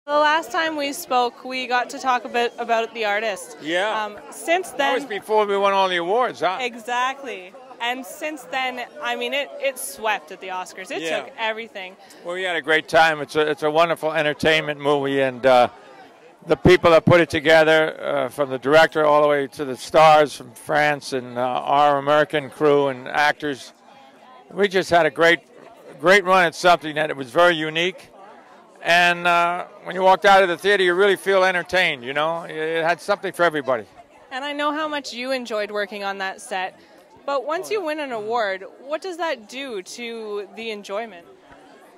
The last time we spoke, we got to talk a bit about The Artist. Yeah. Since then, That was before we won all the awards, huh? exactly. And since then, I mean, it swept at the Oscars. It Yeah. took everything. Well, we had a great time. It's a wonderful entertainment movie, and the people that put it together, from the director all the way to the stars from France and our American crew and actors, we just had a great run at something that it was very unique. And when you walked out of the theater, you really feel entertained, you know? It had something for everybody. And I know how much you enjoyed working on that set. But once you win an award, what does that do to the enjoyment?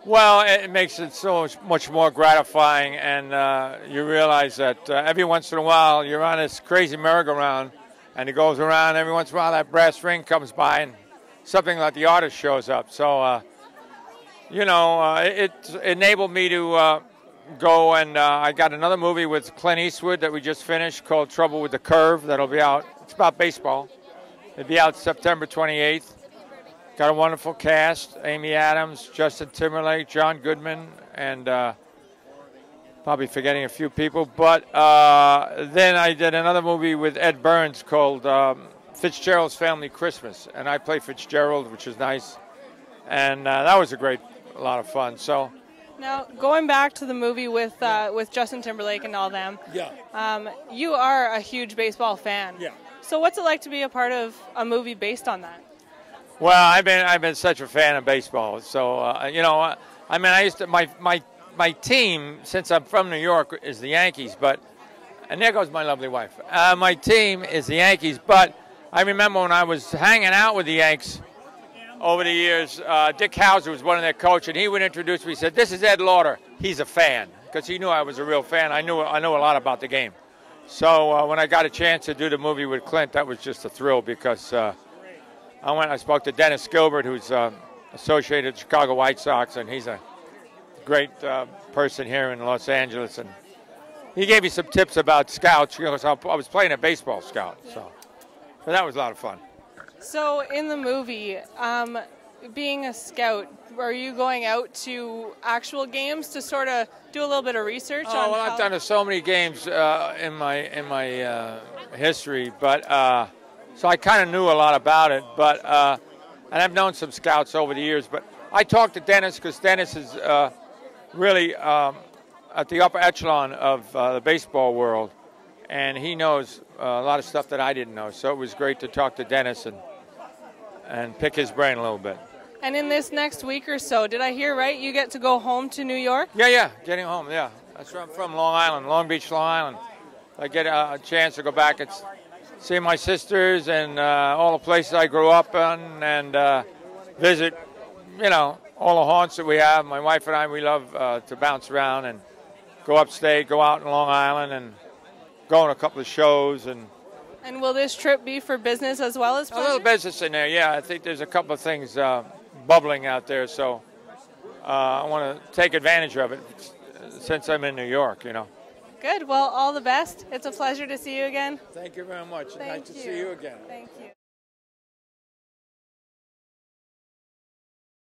Well, it makes it so much more gratifying, and you realize that every once in a while you're on this crazy merry-go-round, and it goes around. Every once in a while that brass ring comes by, and something like The Artist shows up. So, it enabled me to go, and I got another movie with Clint Eastwood that we just finished called Trouble with the Curve. That'll be out. It's about baseball. It'll be out September 28th. Got a wonderful cast: Amy Adams, Justin Timberlake, John Goodman, and probably forgetting a few people. But then I did another movie with Ed Burns called Fitzgerald's Family Christmas, and I play Fitzgerald, which is nice. And that was a lot of fun. So Now, going back to the movie with Justin Timberlake and all them, you are a huge baseball fan. Yeah. So what's it like to be a part of a movie based on that? well, I've been such a fan of baseball. So I used to my team, since I'm from New York, is the Yankees. And there goes my lovely wife. My team is the Yankees. But I remember when I was hanging out with the Yanks over the years, Dick Howser was one of their coaches, and he would introduce me. He said, "This is Ed Lauder. He's a fan," because he knew I was a real fan. I knew a lot about the game. So when I got a chance to do the movie with Clint, that was just a thrill, because I spoke to Dennis Gilbert, who's associated with Chicago White Sox, and he's a great person here in Los Angeles. And he gave me some tips about scouts, because I was playing a baseball scout. So that was a lot of fun. So in the movie, being a scout, are you going out to actual games to sort of do a little bit of research on Oh, well, I've done so many games in my history, but so I kind of knew a lot about it. But and I've known some scouts over the years. But I talked to Dennis, because Dennis is really at the upper echelon of the baseball world, and he knows a lot of stuff that I didn't know. So it was great to talk to Dennis and pick his brain a little bit. And in this next week or so, did I hear right, you get to go home to New York? Yeah, getting home, yeah. That's where I'm from, Long Island, Long Beach, Long Island. I get a chance to go back and see my sisters and all the places I grew up in, and visit, all the haunts that we have. My wife and I, we love to bounce around and go upstate, go out in Long Island, and go on a couple of shows. And will this trip be for business as well as pleasure? A little business in there, yeah. I think there's a couple of things bubbling out there, so I want to take advantage of it since I'm in New York, Good. Well, all the best. It's a pleasure to see you again. Thank you very much. Thank Nice to you. see you again. Thank